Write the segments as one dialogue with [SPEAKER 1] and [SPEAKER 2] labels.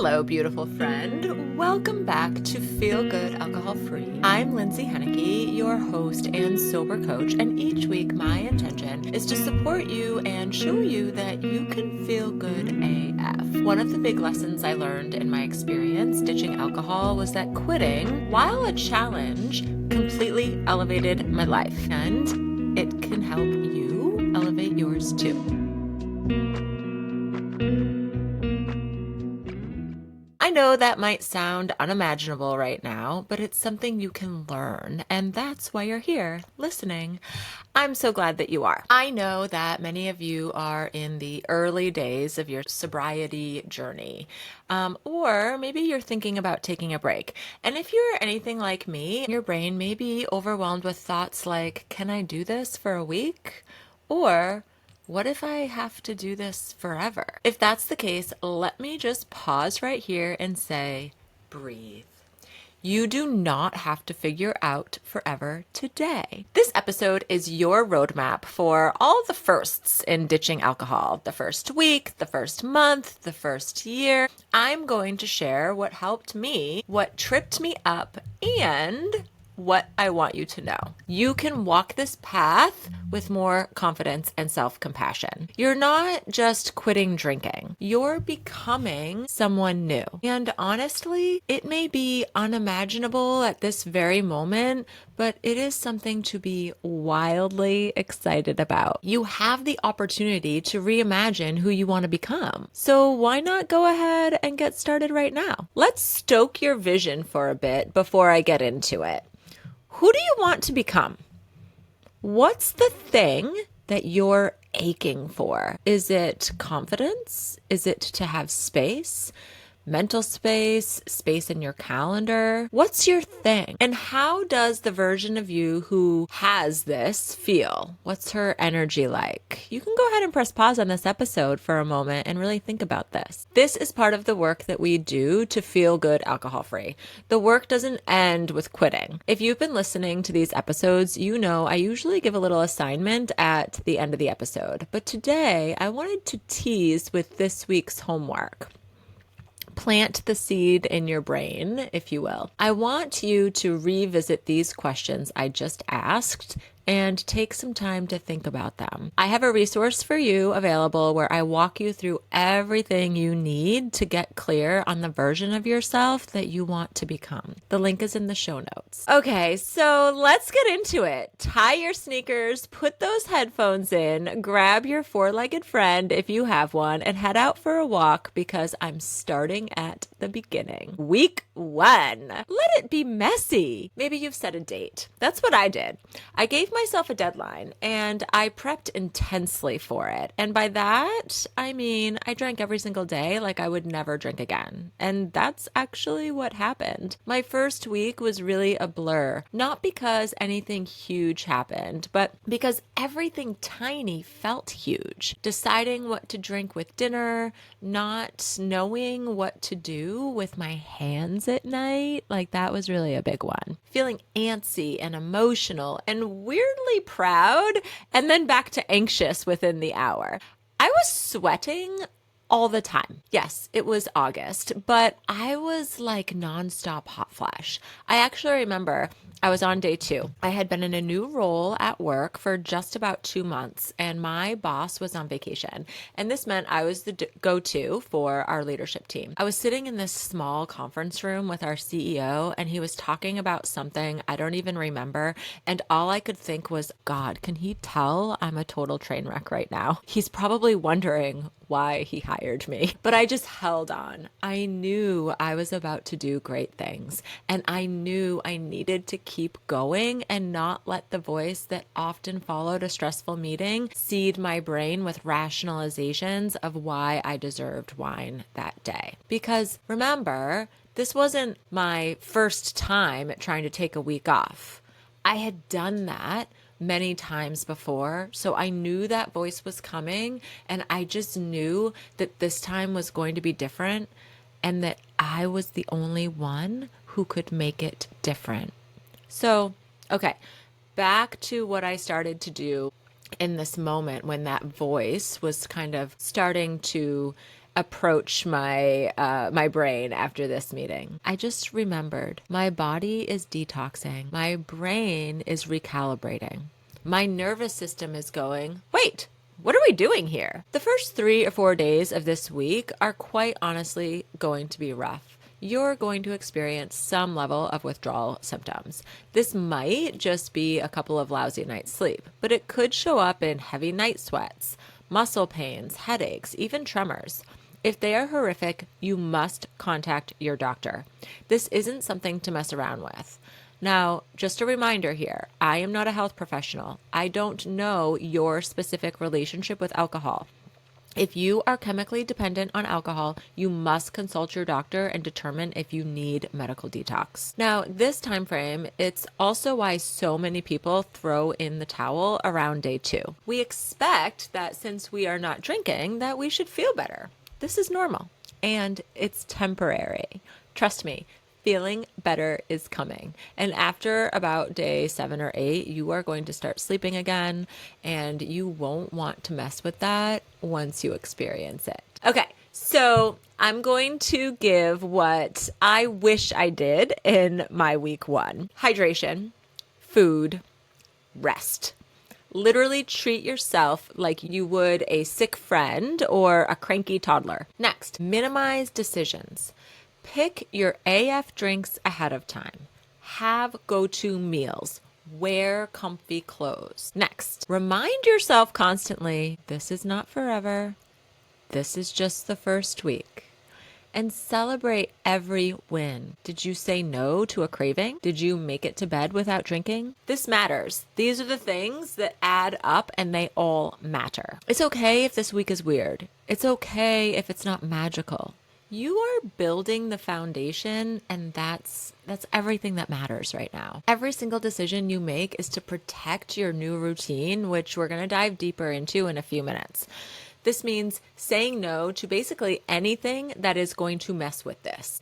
[SPEAKER 1] Hello, beautiful friend. Welcome back to Feel Good Alcohol Free. I'm Lindsay Henneke, your host and sober coach, and each week my intention is to support you and show you that you can feel good AF. One of the big lessons I learned in my experience ditching alcohol was that quitting, while a challenge, completely elevated my life, and it can help you elevate yours too. I know that might sound unimaginable right now, but it's something you can learn, and that's why you're here, listening. I'm so glad that you are. I know that many of you are in the early days of your sobriety journey, or maybe you're thinking about taking a break. And if you're anything like me, your brain may be overwhelmed with thoughts like, can I do this for a week? Or what if I have to do this forever? If that's the case, let me just pause right here and say, breathe. You do not have to figure out forever today. This episode is your roadmap for all the firsts in ditching alcohol. The first week, the first month, the first year. I'm going to share what helped me, what tripped me up, and what I want you to know. You can walk this path with more confidence and self-compassion. You're not just quitting drinking. You're becoming someone new. And honestly, it may be unimaginable at this very moment, but it is something to be wildly excited about. You have the opportunity to reimagine who you want to become. So why not go ahead and get started right now? Let's stoke your vision for a bit before I get into it. Who do you want to become? What's the thing that you're aching for? Is it confidence? Is it to have space? Mental space, space in your calendar? What's your thing? And how does the version of you who has this feel? What's her energy like? You can go ahead and press pause on this episode for a moment and really think about this. This is part of the work that we do to feel good alcohol free. The work doesn't end with quitting. If you've been listening to these episodes, you know I usually give a little assignment at the end of the episode. But today I wanted to tease with this week's homework. Plant the seed in your brain, if you will. I want you to revisit these questions I just asked and take some time to think about them. I have a resource for you available where I walk you through everything you need to get clear on the version of yourself that you want to become. The link is in the show notes. Okay, so let's get into it. Tie your sneakers, put those headphones in, grab your four-legged friend if you have one, and head out for a walk because I'm starting at the beginning. Week 1. Let it be messy. Maybe you've set a date. That's what I did. I gave myself a deadline and I prepped intensely for it. And by that, I mean, I drank every single day like I would never drink again. And that's actually what happened. My first week was really a blur, not because anything huge happened, but because everything tiny felt huge. Deciding what to drink with dinner, not knowing what to do with my hands at night, like that was really a big one. Feeling antsy and emotional and weirdly proud, and then back to anxious within the hour. I was sweating all the time. Yes, it was August, but I was like nonstop hot flash. I actually remember I was on day 2. I had been in a new role at work for just about 2 months, and my boss was on vacation. And this meant I was the go-to for our leadership team. I was sitting in this small conference room with our CEO, and he was talking about something I don't even remember. And all I could think was, God, can he tell I'm a total train wreck right now? He's probably wondering why he hired me. But I just held on. I knew I was about to do great things, and I knew I needed to keep going and not let the voice that often followed a stressful meeting seed my brain with rationalizations of why I deserved wine that day. Because remember, this wasn't my first time trying to take a week off. I had done that many times before. So I knew that voice was coming, and I just knew that this time was going to be different and that I was the only one who could make it different. So, okay, back to what I started to do in this moment when that voice was kind of starting to approach my brain after this meeting. I just remembered my body is detoxing. My brain is recalibrating. My nervous system is going, wait, what are we doing here? The first 3 or 4 days of this week are quite honestly going to be rough. You're going to experience some level of withdrawal symptoms. This might just be a couple of lousy nights' sleep, but it could show up in heavy night sweats, muscle pains, headaches, even tremors. If they are horrific, you must contact your doctor. This isn't something to mess around with. Now, just a reminder here, I am not a health professional. I don't know your specific relationship with alcohol. If you are chemically dependent on alcohol, you must consult your doctor and determine if you need medical detox. Now, this time frame, it's also why so many people throw in the towel around day 2. We expect that since we are not drinking, that we should feel better. This is normal and it's temporary. Trust me. Feeling better is coming. And after about day 7 or 8, you are going to start sleeping again, and you won't want to mess with that once you experience it. Okay, so I'm going to give what I wish I did in my week 1. Hydration, food, rest. Literally treat yourself like you would a sick friend or a cranky toddler. Next, minimize decisions. Pick your AF drinks ahead of time. Have go-to meals. Wear comfy clothes. Next, remind yourself constantly, this is not forever. This is just the first week. And celebrate every win. Did you say no to a craving? Did you make it to bed without drinking? This matters. These are the things that add up and they all matter. It's okay if this week is weird. It's okay if it's not magical. You are building the foundation, and that's everything that matters right now. Every single decision you make is to protect your new routine, which we're going to dive deeper into in a few minutes. This means saying no to basically anything that is going to mess with this.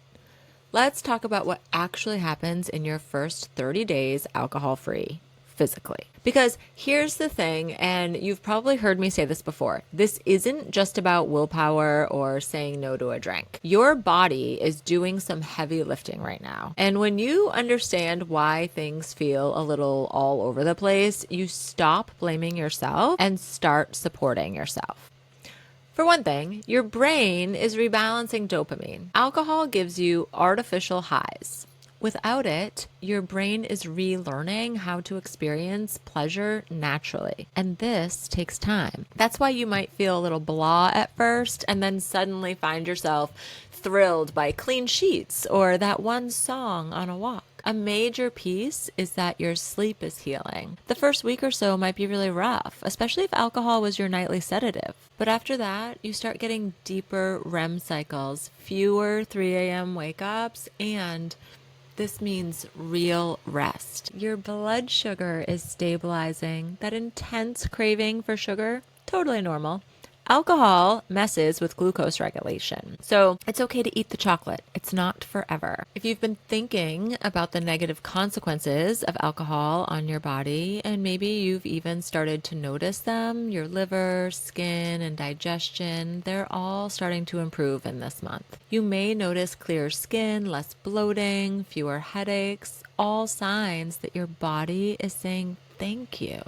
[SPEAKER 1] Let's talk about what actually happens in your first 30 days alcohol-free physically. Because here's the thing, and you've probably heard me say this before, this isn't just about willpower or saying no to a drink. Your body is doing some heavy lifting right now. And when you understand why things feel a little all over the place, you stop blaming yourself and start supporting yourself. For one thing, your brain is rebalancing dopamine. Alcohol gives you artificial highs. Without it, your brain is relearning how to experience pleasure naturally. And this takes time. That's why you might feel a little blah at first and then suddenly find yourself thrilled by clean sheets or that one song on a walk. A major piece is that your sleep is healing. The first week or so might be really rough, especially if alcohol was your nightly sedative. But after that, you start getting deeper REM cycles, fewer 3 a.m. wake-ups, and this means real rest. Your blood sugar is stabilizing. That intense craving for sugar, totally normal. Alcohol messes with glucose regulation. So it's okay to eat the chocolate. It's not forever. If you've been thinking about the negative consequences of alcohol on your body, and maybe you've even started to notice them, your liver, skin, and digestion, they're all starting to improve in this month. You may notice clearer skin, less bloating, fewer headaches, all signs that your body is saying thank you.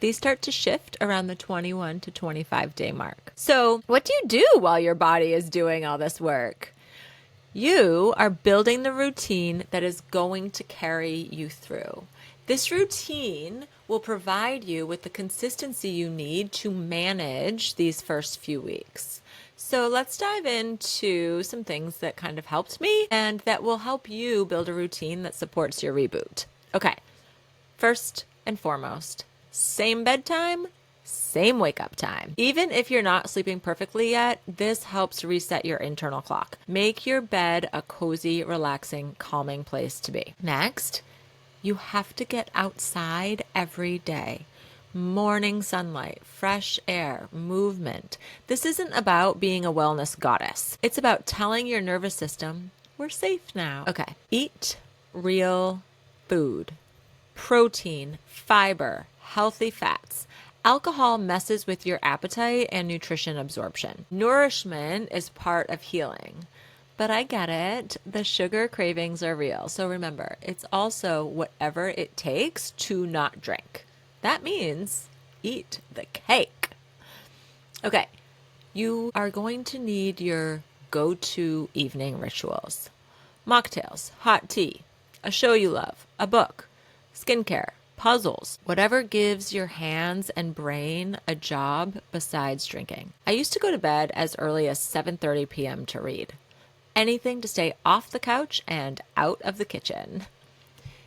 [SPEAKER 1] These start to shift around the 21 to 25 day mark. So what do you do while your body is doing all this work? You are building the routine that is going to carry you through. This routine will provide you with the consistency you need to manage these first few weeks. So let's dive into some things that kind of helped me and that will help you build a routine that supports your reboot. Okay, first and foremost, same bedtime, same wake up time. Even if you're not sleeping perfectly yet, this helps reset your internal clock. Make your bed a cozy, relaxing, calming place to be. Next, you have to get outside every day. Morning sunlight, fresh air, movement. This isn't about being a wellness goddess. It's about telling your nervous system, we're safe now. Okay, eat real food. Protein, fiber, healthy fats. Alcohol messes with your appetite and nutrition absorption. Nourishment is part of healing. But I get it. The sugar cravings are real. So remember, it's also whatever it takes to not drink. That means eat the cake. Okay, you are going to need your go-to evening rituals. Mocktails, hot tea, a show you love, a book, skincare, puzzles, whatever gives your hands and brain a job besides drinking. I used to go to bed as early as 7:30 p.m. to read. Anything to stay off the couch and out of the kitchen.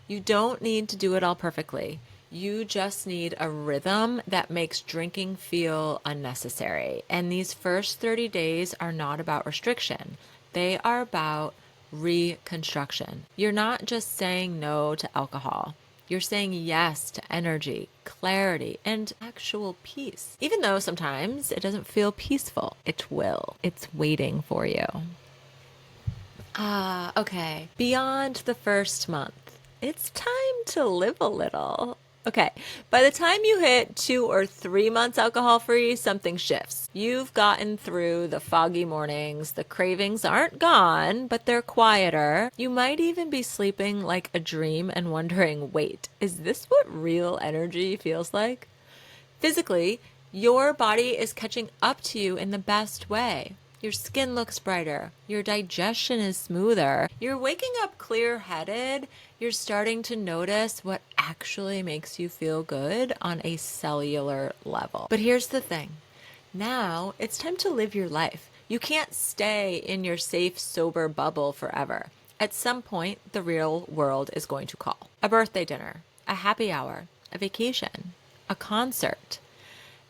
[SPEAKER 1] You don't need to do it all perfectly. You just need a rhythm that makes drinking feel unnecessary. And these first 30 days are not about restriction. They are about reconstruction. You're not just saying no to alcohol. You're saying yes to energy, clarity, and actual peace. Even though sometimes it doesn't feel peaceful, it will. It's waiting for you. Okay. Beyond the first month, it's time to live a little. Okay. By the time you hit 2 or 3 months alcohol free, something shifts. You've gotten through the foggy mornings. The cravings aren't gone, but they're quieter. You might even be sleeping like a dream and wondering, wait, is this what real energy feels like? Physically, your body is catching up to you in the best way. Your skin looks brighter. Your digestion is smoother. You're waking up clear-headed. You're starting to notice what actually makes you feel good on a cellular level. But here's the thing. Now it's time to live your life. You can't stay in your safe, sober bubble forever. At some point, the real world is going to call. A birthday dinner, a happy hour, a vacation, a concert.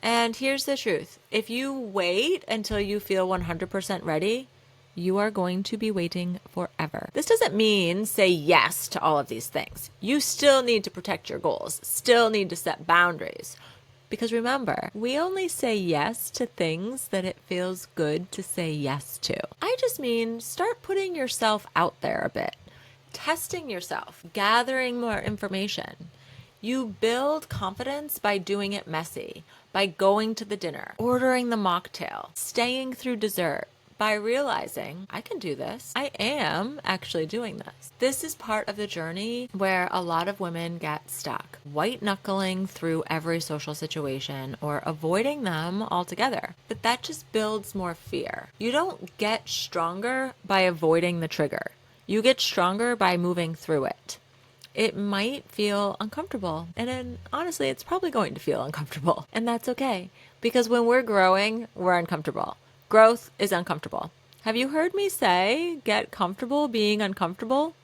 [SPEAKER 1] And here's the truth. If you wait until you feel 100% ready, you are going to be waiting forever. This doesn't mean say yes to all of these things. You still need to protect your goals, still need to set boundaries. Because remember, we only say yes to things that it feels good to say yes to. I just mean start putting yourself out there a bit, testing yourself, gathering more information. You build confidence by doing it messy, by going to the dinner, ordering the mocktail, staying through dessert, by realizing, I can do this. I am actually doing this. This is part of the journey where a lot of women get stuck, white knuckling through every social situation or avoiding them altogether. But that just builds more fear. You don't get stronger by avoiding the trigger. You get stronger by moving through it. It might feel uncomfortable. And then honestly, it's probably going to feel uncomfortable. And that's okay. Because when we're growing, we're uncomfortable. Growth is uncomfortable. Have you heard me say, get comfortable being uncomfortable?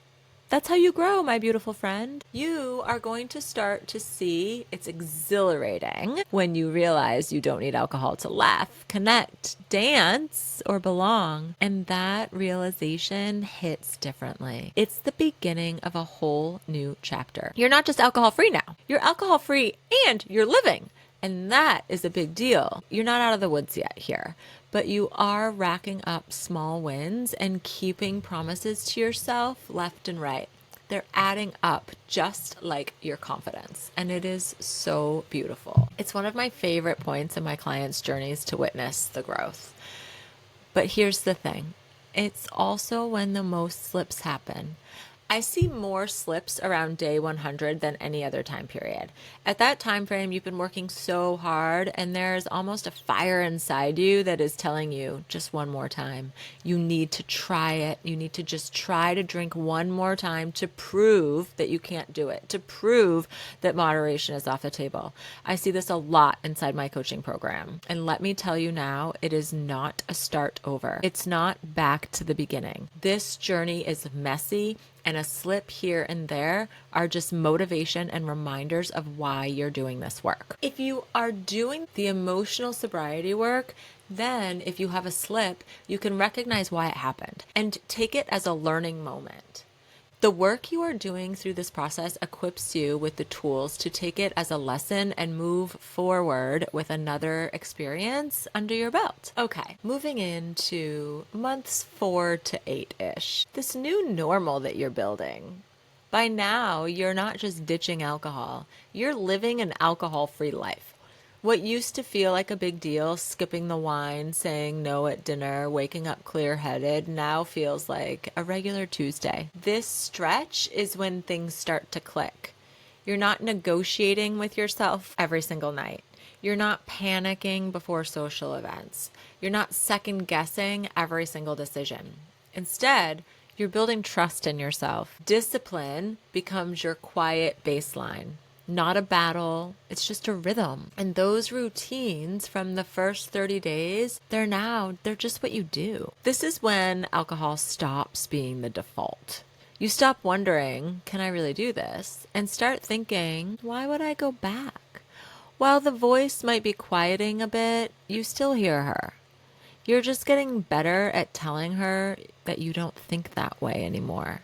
[SPEAKER 1] That's how you grow, my beautiful friend. You are going to start to see it's exhilarating when you realize you don't need alcohol to laugh, connect, dance, or belong. And that realization hits differently. It's the beginning of a whole new chapter. You're not just alcohol free now. You're alcohol free and you're living. And that is a big deal. You're not out of the woods yet here, but you are racking up small wins and keeping promises to yourself left and right. They're adding up just like your confidence. And it is so beautiful. It's one of my favorite points in my clients' journeys to witness the growth. But here's the thing. It's also when the most slips happen. I see more slips around day 100 than any other time period. At that time frame, you've been working so hard and there's almost a fire inside you that is telling you just one more time. You need to try it. You need to just try to drink one more time to prove that you can't do it, to prove that moderation is off the table. I see this a lot inside my coaching program. And let me tell you now, it is not a start over. It's not back to the beginning. This journey is messy. And a slip here and there are just motivation and reminders of why you're doing this work. If you are doing the emotional sobriety work, then if you have a slip, you can recognize why it happened and take it as a learning moment. The work you are doing through this process equips you with the tools to take it as a lesson and move forward with another experience under your belt. Okay, moving into months 4 to 8-ish. This new normal that you're building. By now, you're not just ditching alcohol. You're living an alcohol-free life. What used to feel like a big deal, skipping the wine, saying no at dinner, waking up clear-headed, now feels like a regular Tuesday. This stretch is when things start to click. You're not negotiating with yourself every single night. You're not panicking before social events. You're not second guessing every single decision. Instead, you're building trust in yourself. Discipline becomes your quiet baseline. Not a battle, it's just a rhythm. And those routines from the first 30 days, they're just what you do. This is when alcohol stops being the default. You stop wondering, can I really do this? And start thinking, why would I go back? While the voice might be quieting a bit, you still hear her. You're just getting better at telling her that you don't think that way anymore.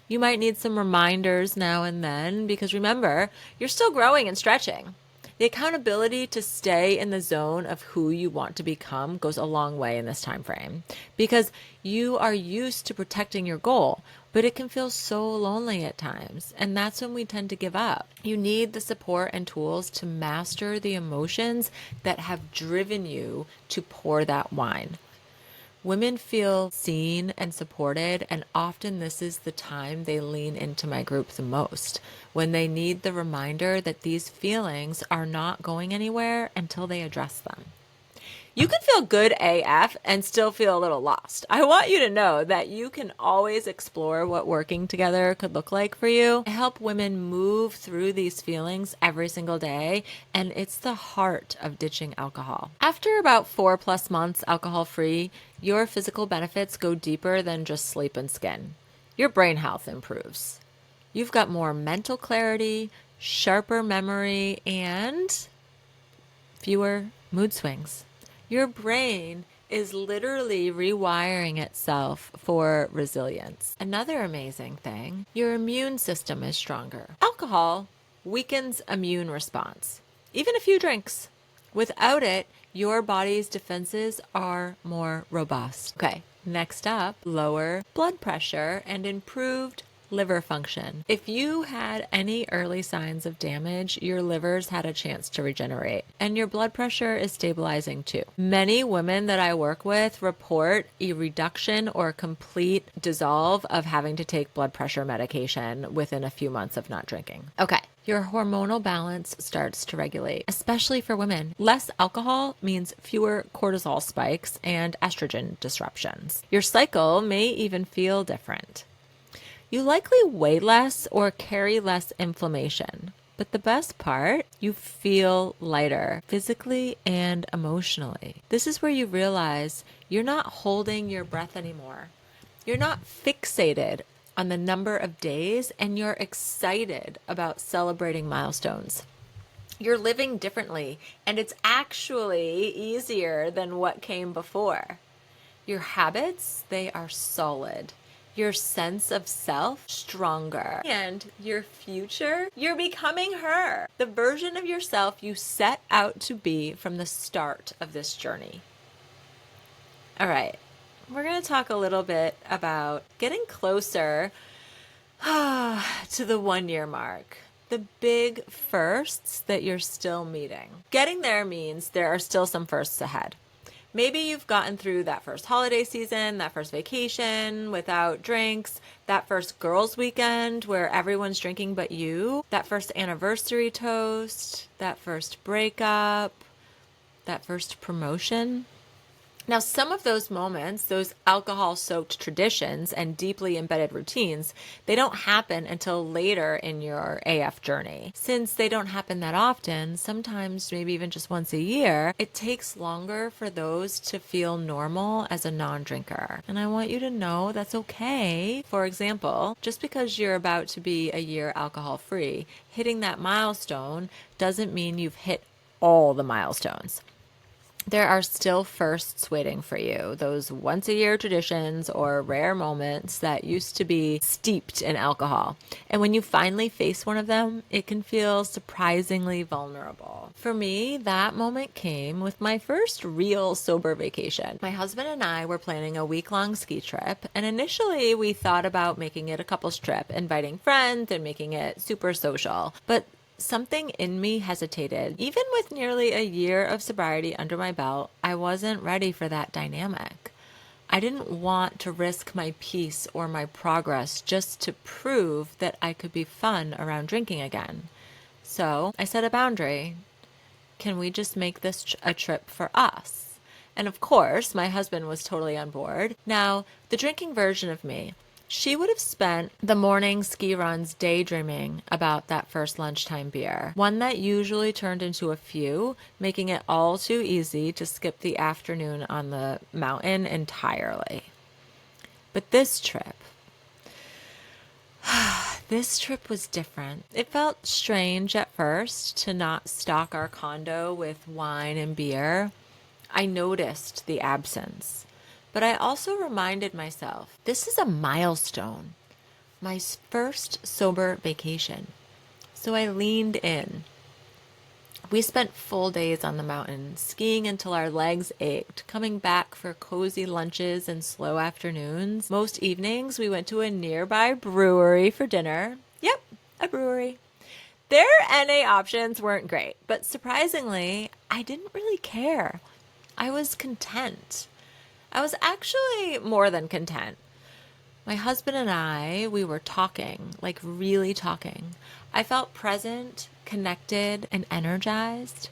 [SPEAKER 1] You might need some reminders now and then because remember, you're still growing and stretching. The accountability to stay in the zone of who you want to become goes a long way in this time frame because you are used to protecting your goal, but it can feel so lonely at times, and that's when we tend to give up. You need the support and tools to master the emotions that have driven you to pour that wine. Women feel seen and supported, and often this is the time they lean into my group the most, when they need the reminder that these feelings are not going anywhere until they address them. You can feel good AF and still feel a little lost. I want you to know that you can always explore what working together could look like for you. I help women move through these feelings every single day, and it's the heart of ditching alcohol. After about 4+ months alcohol-free, your physical benefits go deeper than just sleep and skin. Your brain health improves. You've got more mental clarity, sharper memory, and fewer mood swings. Your brain is literally rewiring itself for resilience. Another amazing thing, your immune system is stronger. Alcohol weakens immune response, even a few drinks. Without it, your body's defenses are more robust. Okay, next up, lower blood pressure and improved liver function. If you had any early signs of damage, your liver's had a chance to regenerate, and your blood pressure is stabilizing too. Many women that I work with report a reduction or complete dissolve of having to take blood pressure medication within a few months of not drinking. Okay. Your hormonal balance starts to regulate, especially for women. Less alcohol means fewer cortisol spikes and estrogen disruptions. Your cycle may even feel different. You likely weigh less or carry less inflammation. But the best part, you feel lighter physically and emotionally. This is where you realize you're not holding your breath anymore. You're not fixated on the number of days, and you're excited about celebrating milestones. You're living differently, and it's actually easier than what came before. Your habits, they are solid. Your sense of self, stronger. And your future, you're becoming her. The version of yourself you set out to be from the start of this journey. All right, we're going to talk a little bit about getting closer to the 1-year mark. The big firsts that you're still meeting. Getting there means there are still some firsts ahead. Maybe you've gotten through that first holiday season, that first vacation without drinks, that first girls' weekend where everyone's drinking but you, that first anniversary toast, that first breakup, that first promotion. Now, some of those moments, those alcohol-soaked traditions and deeply embedded routines, they don't happen until later in your AF journey. Since they don't happen that often, sometimes maybe even just once a year, it takes longer for those to feel normal as a non-drinker. And I want you to know that's okay. For example, just because you're about to be a year alcohol-free, hitting that milestone doesn't mean you've hit all the milestones. There are still firsts waiting for you, those once-a-year traditions or rare moments that used to be steeped in alcohol. And when you finally face one of them, it can feel surprisingly vulnerable. For me, that moment came with my first real sober vacation. My husband and I were planning a week-long ski trip, and initially we thought about making it a couples trip, inviting friends and making it super social. But Something in me hesitated. Even with nearly a year of sobriety under my belt, I wasn't ready for that dynamic. I didn't want to risk my peace or my progress just to prove that I could be fun around drinking again. So I set a boundary. Can we just make this a trip for us? And of course, my husband was totally on board. Now, the drinking version of me, she would have spent the morning ski runs daydreaming about that first lunchtime beer, one that usually turned into a few, making it all too easy to skip the afternoon on the mountain entirely. But this trip was different. It felt strange at first to not stock our condo with wine and beer. I noticed the absence, but I also reminded myself, this is a milestone, my first sober vacation. So I leaned in. We spent full days on the mountain, skiing until our legs ached, coming back for cozy lunches and slow afternoons. Most evenings, we went to a nearby brewery for dinner. Yep, a brewery. Their NA options weren't great, but surprisingly, I didn't really care. I was content. I was actually more than content. My husband and I, we were talking, like really talking. I felt present, connected, and energized.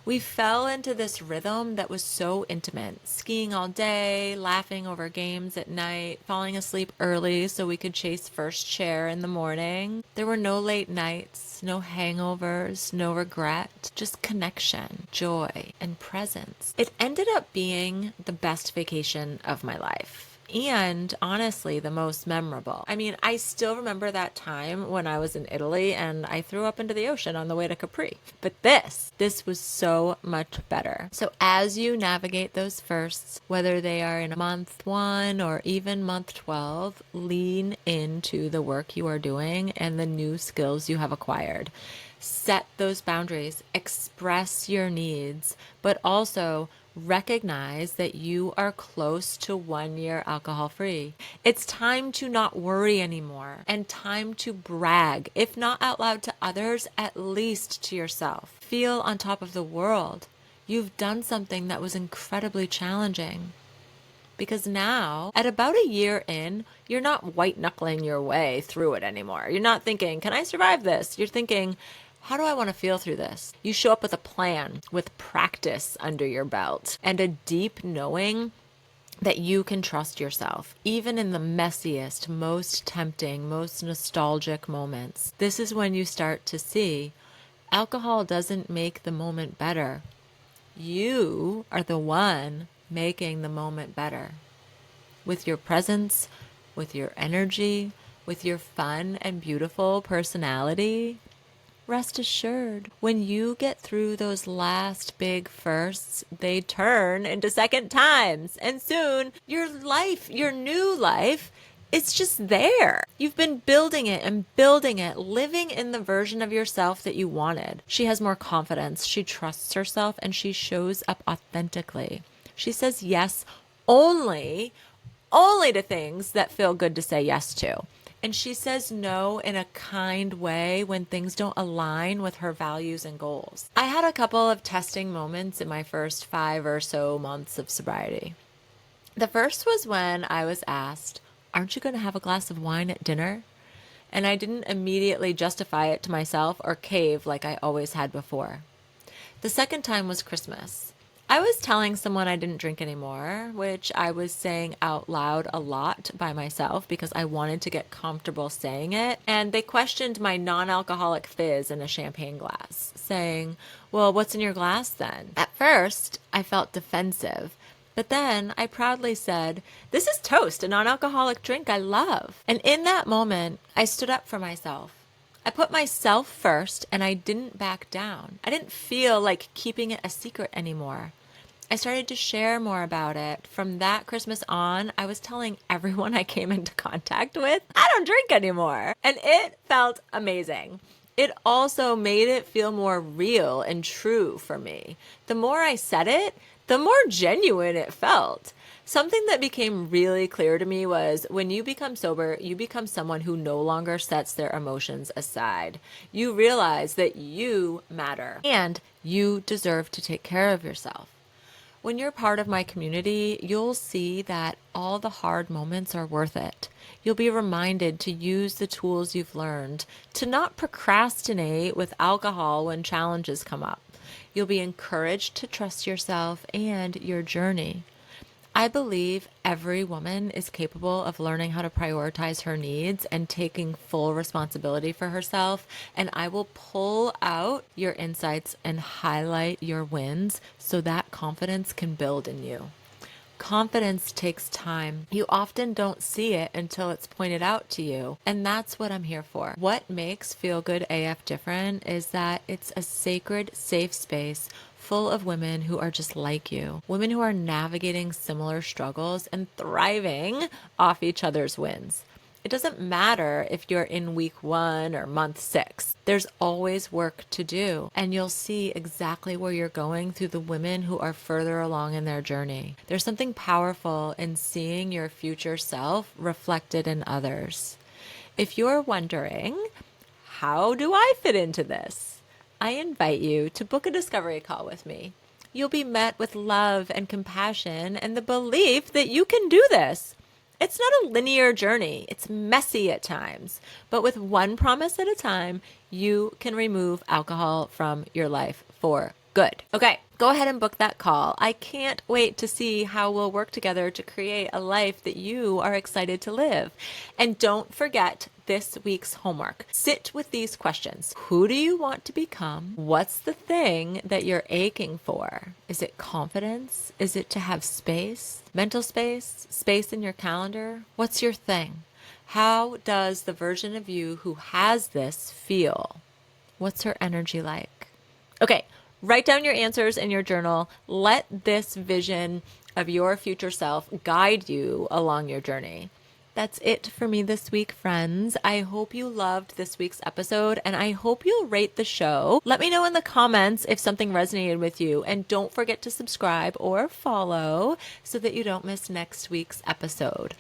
[SPEAKER 1] We fell into this rhythm that was so intimate, skiing all day, laughing over games at night, falling asleep early so we could chase first chair in the morning. There were no late nights, no hangovers, no regret, just connection, joy, and presence. It ended up being the best vacation of my life. And honestly, the most memorable. I mean, I still remember that time when I was in Italy and I threw up into the ocean on the way to Capri. But this was so much better. So as you navigate those firsts, whether they are in month 1 or even month 12, lean into the work you are doing and the new skills you have acquired. Set those boundaries, express your needs, but also recognize that you are close to 1 year alcohol free. It's time to not worry anymore and time to brag, if not out loud to others, at least to yourself. Feel on top of the world. You've done something that was incredibly challenging. Because now, at about a year in, you're not white knuckling your way through it anymore. You're not thinking, can I survive this? You're thinking, how do I want to feel through this? You show up with a plan, with practice under your belt, and a deep knowing that you can trust yourself, even in the messiest, most tempting, most nostalgic moments. This is when you start to see alcohol doesn't make the moment better. You are the one making the moment better. With your presence, with your energy, with your fun and beautiful personality. Rest assured, when you get through those last big firsts, they turn into second times. And soon, your life, your new life, it's just there. You've been building it and building it, living in the version of yourself that you wanted. She has more confidence. She trusts herself and she shows up authentically. She says yes only to things that feel good to say yes to. And she says no in a kind way when things don't align with her values and goals. I had a couple of testing moments in my first 5 or so months of sobriety. The first was when I was asked, aren't you going to have a glass of wine at dinner? And I didn't immediately justify it to myself or cave like I always had before. The second time was Christmas. I was telling someone I didn't drink anymore, which I was saying out loud a lot by myself because I wanted to get comfortable saying it. And they questioned my non-alcoholic fizz in a champagne glass, saying, well, what's in your glass then? At first, I felt defensive. But then I proudly said, this is toast, a non-alcoholic drink I love. And in that moment, I stood up for myself. I put myself first and I didn't back down. I didn't feel like keeping it a secret anymore. I started to share more about it. From that Christmas on, I was telling everyone I came into contact with, I don't drink anymore. And it felt amazing. It also made it feel more real and true for me. The more I said it, the more genuine it felt. Something that became really clear to me was when you become sober, you become someone who no longer sets their emotions aside. You realize that you matter and you deserve to take care of yourself. When you're part of my community, you'll see that all the hard moments are worth it. You'll be reminded to use the tools you've learned, to not procrastinate with alcohol when challenges come up. You'll be encouraged to trust yourself and your journey. I believe every woman is capable of learning how to prioritize her needs and taking full responsibility for herself. And I will pull out your insights and highlight your wins so that confidence can build in you. Confidence takes time. You often don't see it until it's pointed out to you. And that's what I'm here for. What makes Feel Good AF different is that it's a sacred, safe space full of women who are just like you, women who are navigating similar struggles and thriving off each other's wins. It doesn't matter if you're in week 1 or month 6. There's always work to do, and you'll see exactly where you're going through the women who are further along in their journey. There's something powerful in seeing your future self reflected in others. If you're wondering, how do I fit into this? I invite you to book a discovery call with me. You'll be met with love and compassion and the belief that you can do this. It's not a linear journey. It's messy at times, but with one promise at a time, you can remove alcohol from your life for good. Okay, go ahead and book that call. I can't wait to see how we'll work together to create a life that you are excited to live. And don't forget this week's homework. Sit with these questions. Who do you want to become? What's the thing that you're aching for? Is it confidence? Is it to have space? Mental space? Space in your calendar? What's your thing? How does the version of you who has this feel? What's her energy like? Okay, write down your answers in your journal. Let this vision of your future self guide you along your journey. That's it for me this week, friends. I hope you loved this week's episode, and I hope you'll rate the show. Let me know in the comments if something resonated with you, and don't forget to subscribe or follow so that you don't miss next week's episode.